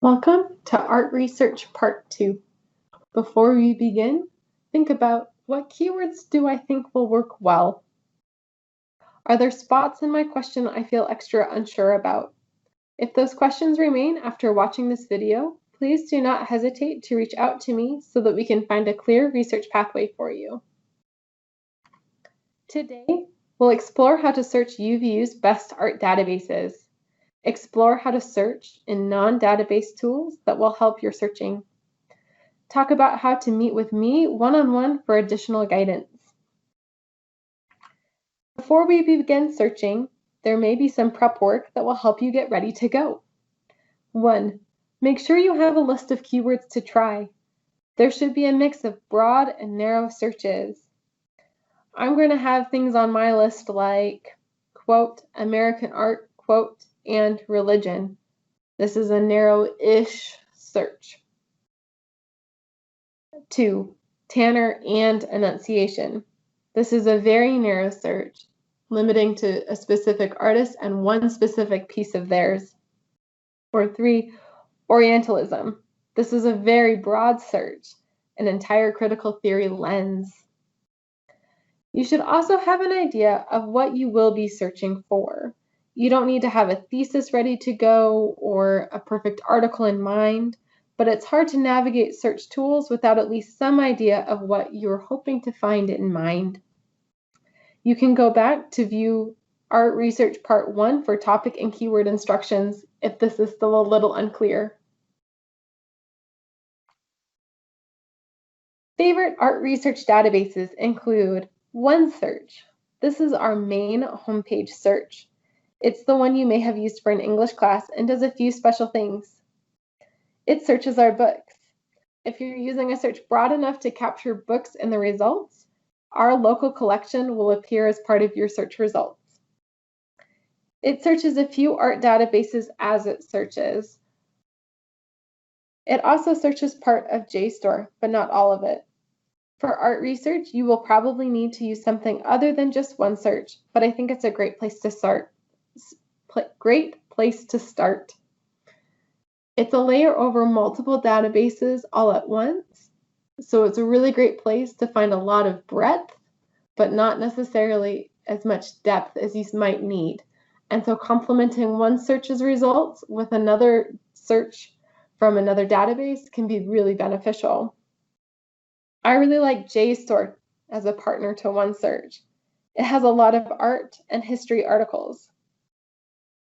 Welcome to Art Research Part 2. Before we begin, think about what keywords do I think will work well? Are there spots in my question I feel extra unsure about? If those questions remain after watching this video, please do not hesitate to reach out to me so that we can find a clear research pathway for you. Today, we'll explore how to search UVU's best art databases, explore how to search in non-database tools that will help your searching, talk about how to meet with me one-on-one for additional guidance. Before we begin searching, there may be some prep work that will help you get ready to go. 1. Make sure you have a list of keywords to try. There should be a mix of broad and narrow searches. I'm going to have things on my list like, quote, American art, quote, and religion. This is a narrow-ish search. 2. Tanner and enunciation. This is a very narrow search, limiting to a specific artist and one specific piece of theirs. Or 3. Orientalism. This is a very broad search, an entire critical theory lens. You should also have an idea of what you will be searching for. You don't need to have a thesis ready to go or a perfect article in mind, but it's hard to navigate search tools without at least some idea of what you're hoping to find in mind. You can go back to view Art Research Part 1 for topic and keyword instructions if this is still a little unclear. Favorite art research databases include OneSearch. This is our main homepage search. It's the one you may have used for an English class and does a few special things. It searches our books. If you're using a search broad enough to capture books in the results, our local collection will appear as part of your search results. It searches a few art databases as it searches. It also searches part of JSTOR, but not all of it. For art research, you will probably need to use something other than just OneSearch, but I think it's a great place to start. It's a layer over multiple databases all at once, so it's a really great place to find a lot of breadth, but not necessarily as much depth as you might need. And so complementing OneSearch's results with another search from another database can be really beneficial. I really like JSTOR as a partner to OneSearch. It has a lot of art and history articles.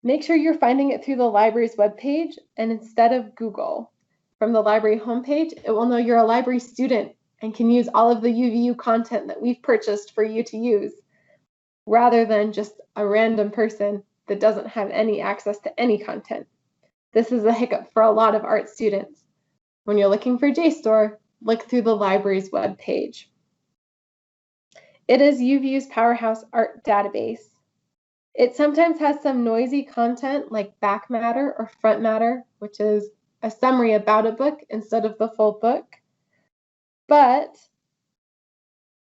Make sure you're finding it through the library's webpage and instead of Google. From the library homepage, it will know you're a library student and can use all of the UVU content that we've purchased for you to use, rather than just a random person that doesn't have any access to any content. This is a hiccup for a lot of art students. When you're looking for JSTOR, look through the library's webpage. It is UVU's powerhouse art database. It sometimes has some noisy content like back matter or front matter, which is a summary about a book instead of the full book. But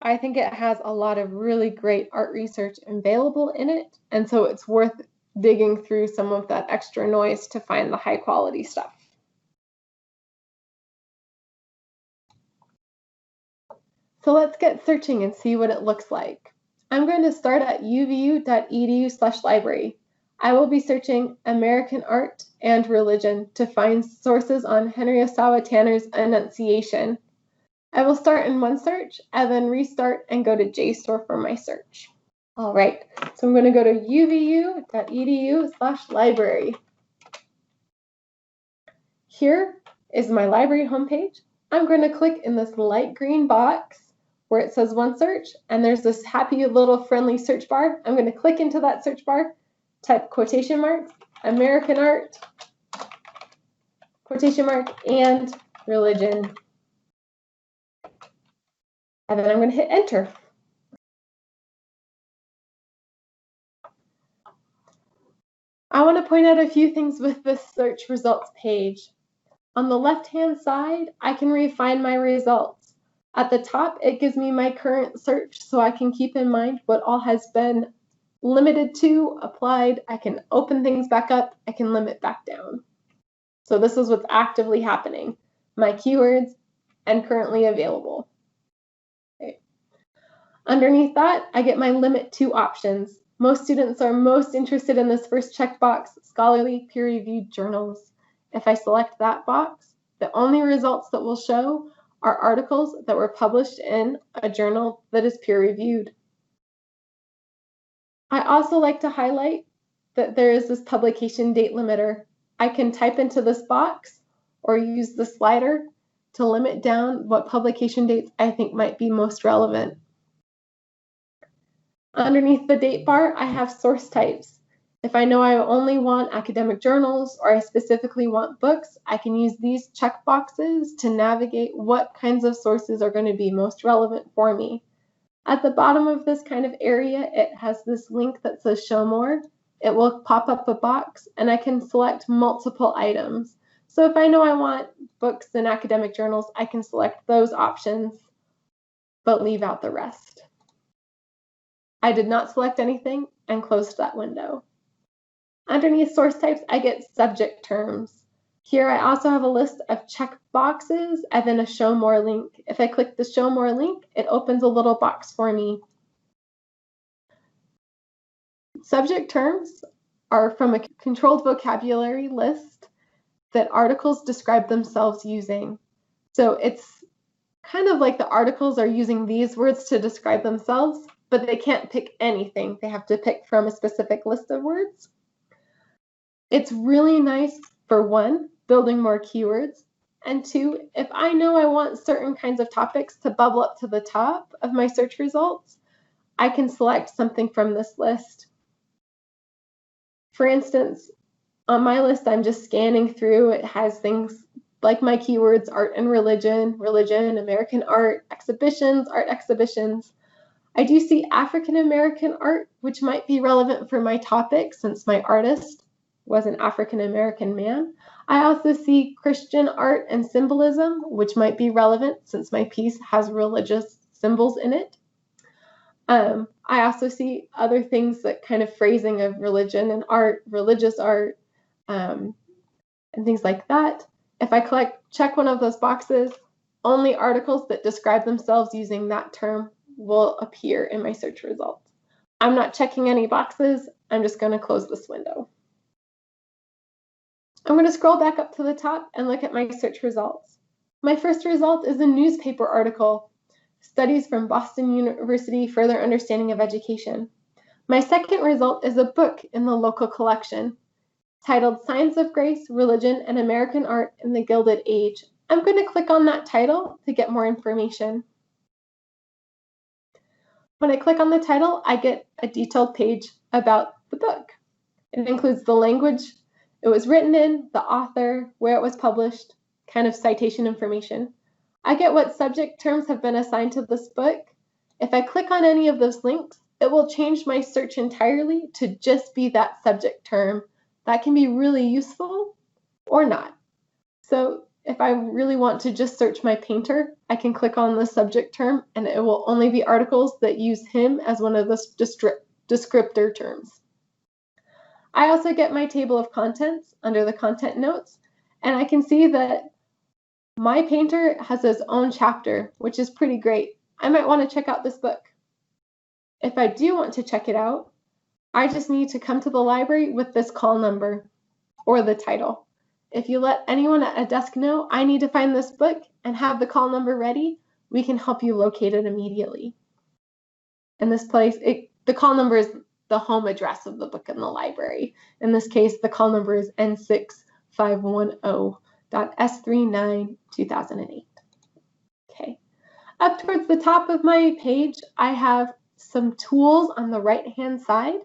I think it has a lot of really great art research available in it, and so it's worth digging through some of that extra noise to find the high quality stuff. So let's get searching and see what it looks like. I'm going to start at uvu.edu/library. I will be searching American art and religion to find sources on Henry Osawa Tanner's enunciation. I will start in OneSearch and then restart and go to JSTOR for my search. All right, so I'm going to go to uvu.edu/library. Here is my library homepage. I'm going to click in this light green box where it says OneSearch, and there's this happy little friendly search bar. I'm going to click into that search bar, type quotation marks, American art, quotation mark, and religion. And then I'm going to hit enter. I want to point out a few things with this search results page. On the left-hand side, I can refine my results. At the top, it gives me my current search so I can keep in mind what all has been limited to, applied. I can open things back up. I can limit back down. So this is what's actively happening, my keywords and currently available. Okay. Underneath that, I get my limit to options. Most students are most interested in this first checkbox, scholarly peer-reviewed journals. If I select that box, the only results that will show are articles that were published in a journal that is peer-reviewed. I also like to highlight that there is this publication date limiter. I can type into this box or use the slider to limit down what publication dates I think might be most relevant. Underneath the date bar, I have source types. If I know I only want academic journals or I specifically want books, I can use these checkboxes to navigate what kinds of sources are going to be most relevant for me. At the bottom of this kind of area, it has this link that says Show More. It will pop up a box and I can select multiple items. So if I know I want books and academic journals, I can select those options, but leave out the rest. I did not select anything and closed that window. Underneath source types, I get subject terms. Here I also have a list of check boxes and then a Show More link. If I click the Show More link, it opens a little box for me. Subject terms are from a controlled vocabulary list that articles describe themselves using. So it's kind of like the articles are using these words to describe themselves, but they can't pick anything. They have to pick from a specific list of words. It's really nice for one, building more keywords, and two, if I know I want certain kinds of topics to bubble up to the top of my search results, I can select something from this list. For instance, on my list, I'm just scanning through. It has things like my keywords, art and religion, religion, American art, art exhibitions. I do see African American art, which might be relevant for my topic since my artist was an African American man. I also see Christian art and symbolism, which might be relevant since my piece has religious symbols in it. I also see other things that kind of phrasing of religion and art, religious art, and things like that. If I check one of those boxes, only articles that describe themselves using that term will appear in my search results. I'm not checking any boxes. I'm just going to close this window. I'm going to scroll back up to the top and look at my search results. My first result is a newspaper article, Studies from Boston University, Further Understanding of Education. My second result is a book in the local collection, titled Signs of Grace, Religion, and American Art in the Gilded Age. I'm going to click on that title to get more information. When I click on the title, I get a detailed page about the book. It includes the language it was written in, the author, where it was published, kind of citation information. I get what subject terms have been assigned to this book. If I click on any of those links, it will change my search entirely to just be that subject term. That can be really useful or not. So if I really want to just search my painter, I can click on the subject term and it will only be articles that use him as one of the descriptor terms. I also get my table of contents under the content notes, and I can see that my painter has his own chapter, which is pretty great. I might want to check out this book. If I do want to check it out, I just need to come to the library with this call number or the title. If you let anyone at a desk know I need to find this book and have the call number ready, we can help you locate it immediately. In this place, the call number is the home address of the book in the library. In this case, the call number is N6510.S392008. Okay. Up towards the top of my page, I have some tools on the right-hand side.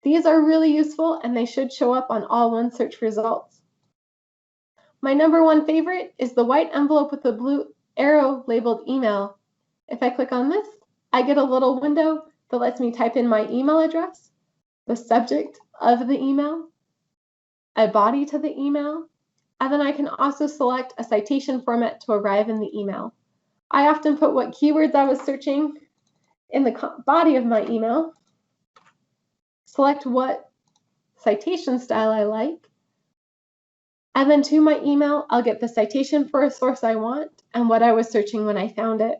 These are really useful and they should show up on all OneSearch results. My number one favorite is the white envelope with the blue arrow labeled email. If I click on this, I get a little window that lets me type in my email address, the subject of the email, a body to the email, and then I can also select a citation format to arrive in the email. I often put what keywords I was searching in the body of my email, select what citation style I like, And then to my email, I'll get the citation for a source I want and what I was searching when I found it.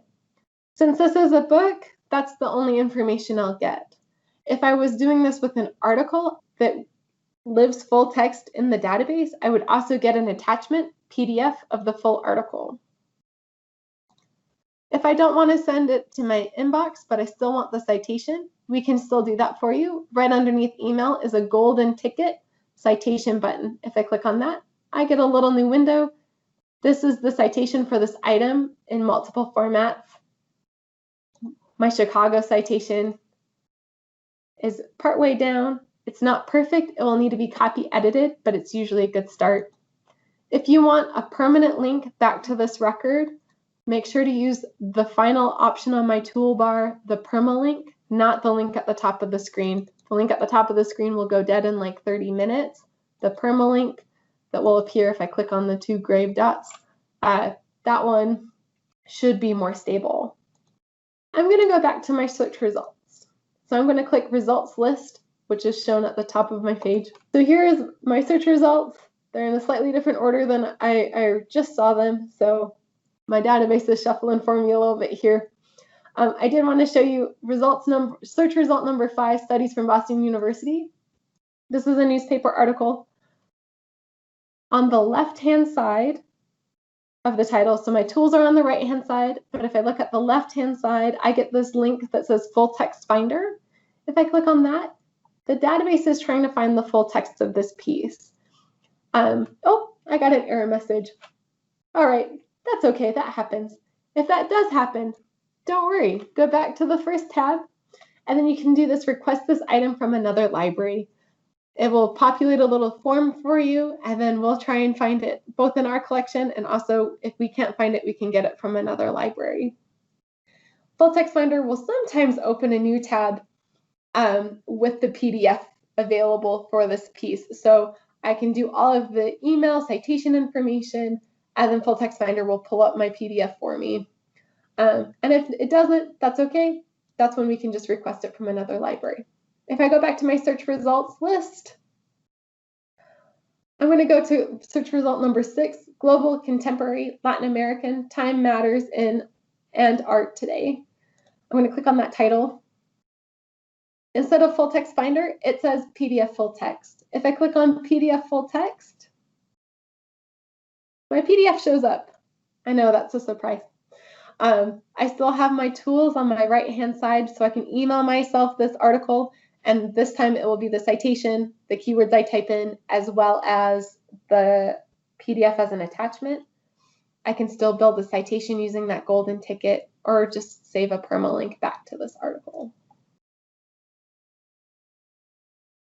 Since this is a book, that's the only information I'll get. If I was doing this with an article that lives full text in the database, I would also get an attachment, PDF, of the full article. If I don't want to send it to my inbox, but I still want the citation, we can still do that for you. Right underneath email is a golden ticket citation button. If I click on that, I get a little new window. This is the citation for this item in multiple formats. My Chicago citation is partway down. It's not perfect. It will need to be copy edited, but it's usually a good start. If you want a permanent link back to this record, make sure to use the final option on my toolbar, the permalink, not the link at the top of the screen. The link at the top of the screen will go dead in like 30 minutes. The permalink that will appear if I click on the two grave dots, that one should be more stable. I'm going to go back to my search results. So I'm going to click results list, which is shown at the top of my page. So here is my search results. They're in a slightly different order than I just saw them. So my database is shuffling for me a little bit here. I did want to show you search result number 5, studies from Boston University. This is a newspaper article. On the left-hand side of the title, so my tools are on the right-hand side, but if I look at the left-hand side, I get this link that says full text finder. If I click on that, the database is trying to find the full text of this piece. Oh, I got an error message. All right, that's okay, that happens. If that does happen, don't worry, go back to the first tab, and then you can do this request this item from another library. It will populate a little form for you, and then we'll try and find it both in our collection, and also if we can't find it, we can get it from another library. Full Text Finder will sometimes open a new tab with the PDF available for this piece. So I can do all of the email citation information, and then Full Text Finder will pull up my PDF for me. And if it doesn't, that's okay. That's when we can just request it from another library. If I go back to my search results list, I'm going to go to search result number 6, Global, Contemporary, Latin American, Time Matters in and Art Today. I'm going to click on that title. Instead of Full Text Finder, it says PDF Full Text. If I click on PDF Full Text, my PDF shows up. I know, that's a surprise. I still have my tools on my right-hand side, so I can email myself this article, and this time it will be the citation, the keywords I type in, as well as the PDF as an attachment. I can still build the citation using that golden ticket, or just save a permalink back to this article.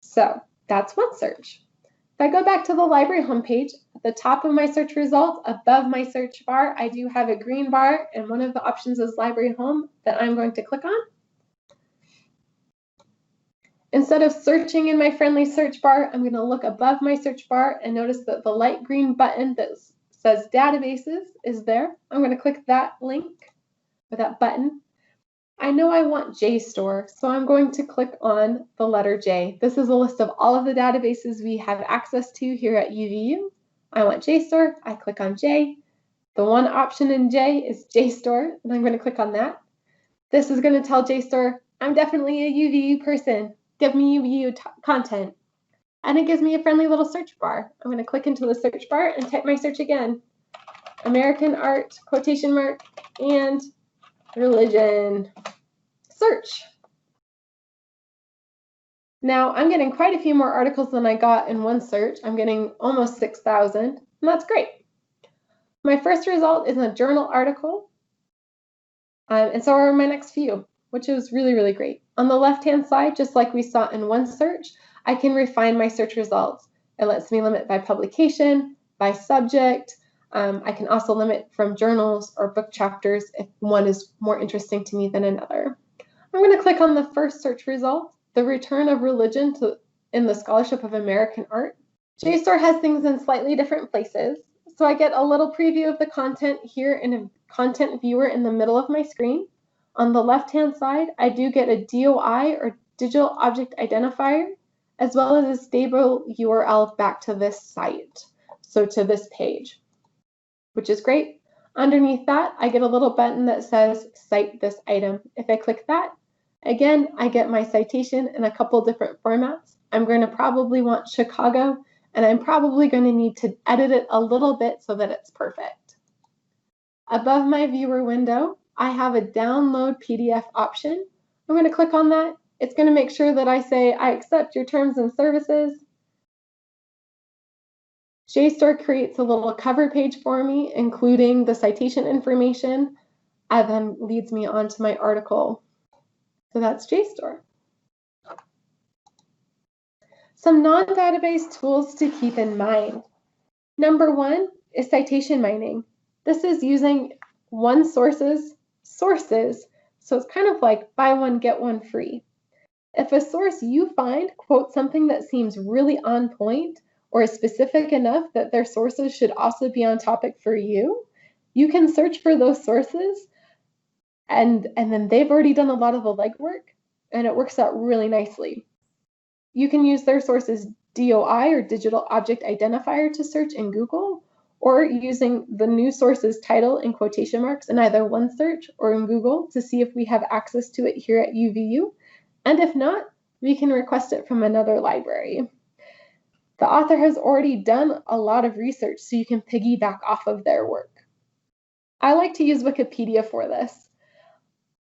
So that's OneSearch. If I go back to the library homepage, at the top of my search results, above my search bar, I do have a green bar, and one of the options is Library Home that I'm going to click on. Instead of searching in my friendly search bar, I'm going to look above my search bar and notice that the light green button that says Databases is there. I'm going to click that link or that button. I know I want JSTOR, so I'm going to click on the letter J. This is a list of all of the databases we have access to here at UVU. I want JSTOR. I click on J. The one option in J is JSTOR, and I'm going to click on that. This is going to tell JSTOR, I'm definitely a UVU person. Give me UVU content. And it gives me a friendly little search bar. I'm going to click into the search bar and type my search again. American art, quotation mark, and religion. Search. Now I'm getting quite a few more articles than I got in OneSearch. I'm getting almost 6,000, and that's great. My first result is a journal article, and so are my next few, which is really, really great. On the left-hand side, just like we saw in OneSearch, I can refine my search results. It lets me limit by publication, by subject. I can also limit from journals or book chapters if one is more interesting to me than another. I'm going to click on the first search result, the return of religion in the scholarship of American art. JSTOR has things in slightly different places, so I get a little preview of the content here in a content viewer in the middle of my screen. On the left-hand side, I do get a DOI or digital object identifier, as well as a stable URL back to this site. so to this page, which is great. Underneath that, I get a little button that says Cite this item. If I click that, again, I get my citation in a couple different formats. I'm going to probably want Chicago, and I'm probably going to need to edit it a little bit so that it's perfect. Above my viewer window, I have a download PDF option. I'm going to click on that. It's going to make sure that I say, I accept your terms and services. JSTOR creates a little cover page for me, including the citation information, and then leads me on to my article. So that's JSTOR. Some non-database tools to keep in mind. Number one is citation mining. This is using OneSource's sources, so it's kind of like buy one, get one free. If a source you find quotes something that seems really on point or is specific enough that their sources should also be on topic for you, you can search for those sources, and then they've already done a lot of the legwork, and it works out really nicely. You can use their sources DOI, or Digital Object Identifier, to search in Google, or using the new source's title in quotation marks in either OneSearch or in Google to see if we have access to it here at UVU. And if not, we can request it from another library. The author has already done a lot of research, so you can piggyback off of their work. I like to use Wikipedia for this.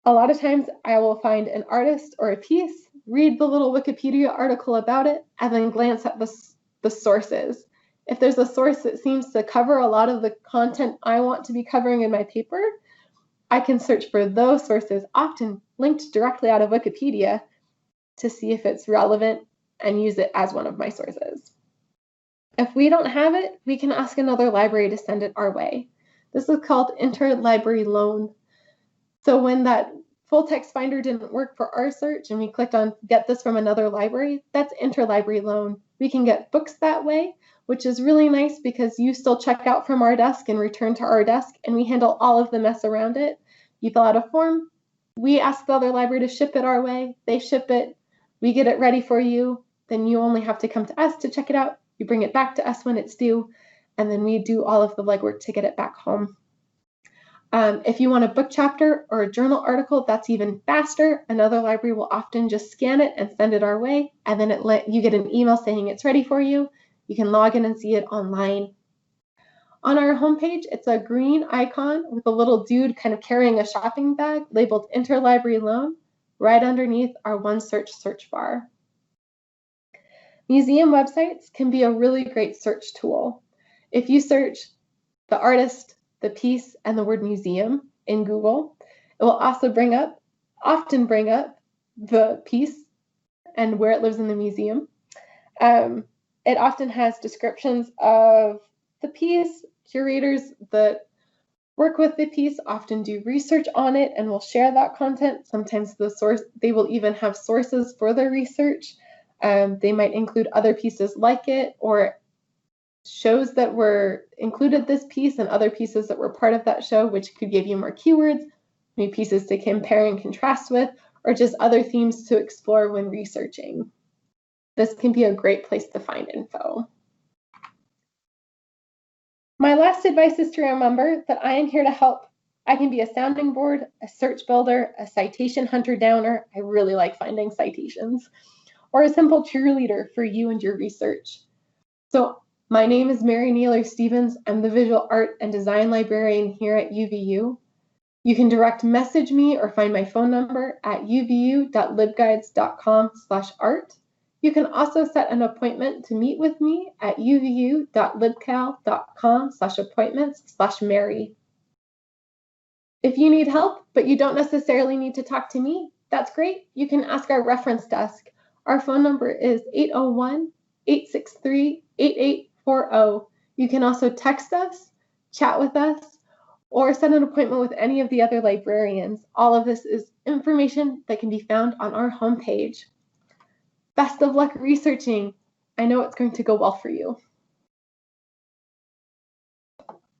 A lot of times I will find an artist or a piece, read the little Wikipedia article about it, and then glance at the sources. If there's a source that seems to cover a lot of the content I want to be covering in my paper, I can search for those sources, often linked directly out of Wikipedia, to see if it's relevant and use it as one of my sources. If we don't have it, we can ask another library to send it our way. This is called interlibrary loan. So when that full text finder didn't work for our search and we clicked on get this from another library, that's interlibrary loan. We can get books that way, which is really nice because you still check out from our desk and return to our desk, and we handle all of the mess around it. You fill out a form, we ask the other library to ship it our way, they ship it, we get it ready for you, then you only have to come to us to check it out, you bring it back to us when it's due, and then we do all of the legwork to get it back home. If you want a book chapter or a journal article, that's even faster. Another library will often just scan it and send it our way, and then you get an email saying it's ready for you. You can log in and see it online. On our homepage, it's a green icon with a little dude kind of carrying a shopping bag labeled Interlibrary Loan right underneath our OneSearch search bar. Museum websites can be a really great search tool. If you search the artist, the piece, and the word museum in Google, it will also often bring up the piece and where it lives in the museum. It often has descriptions of the piece. Curators that work with the piece often do research on it and will share that content. Sometimes they will even have sources for their research. They might include other pieces like it, or shows that were included this piece and other pieces that were part of that show, which could give you more keywords, maybe pieces to compare and contrast with, or just other themes to explore when researching. This can be a great place to find info. My last advice is to remember that I am here to help. I can be a sounding board, a search builder, a citation hunter-downer. I really like finding citations, or a simple cheerleader for you and your research. So my name is Mary Naylor Stevens. I'm the Visual Art and Design Librarian here at UVU. You can direct message me or find my phone number at uvu.libguides.com/art. You can also set an appointment to meet with me at uvu.libcal.com/appointments/Mary. If you need help, but you don't necessarily need to talk to me, that's great. You can ask our reference desk. Our phone number is 801-863-8840. You can also text us, chat with us, or set an appointment with any of the other librarians. All of this is information that can be found on our homepage. Best of luck researching. I know it's going to go well for you.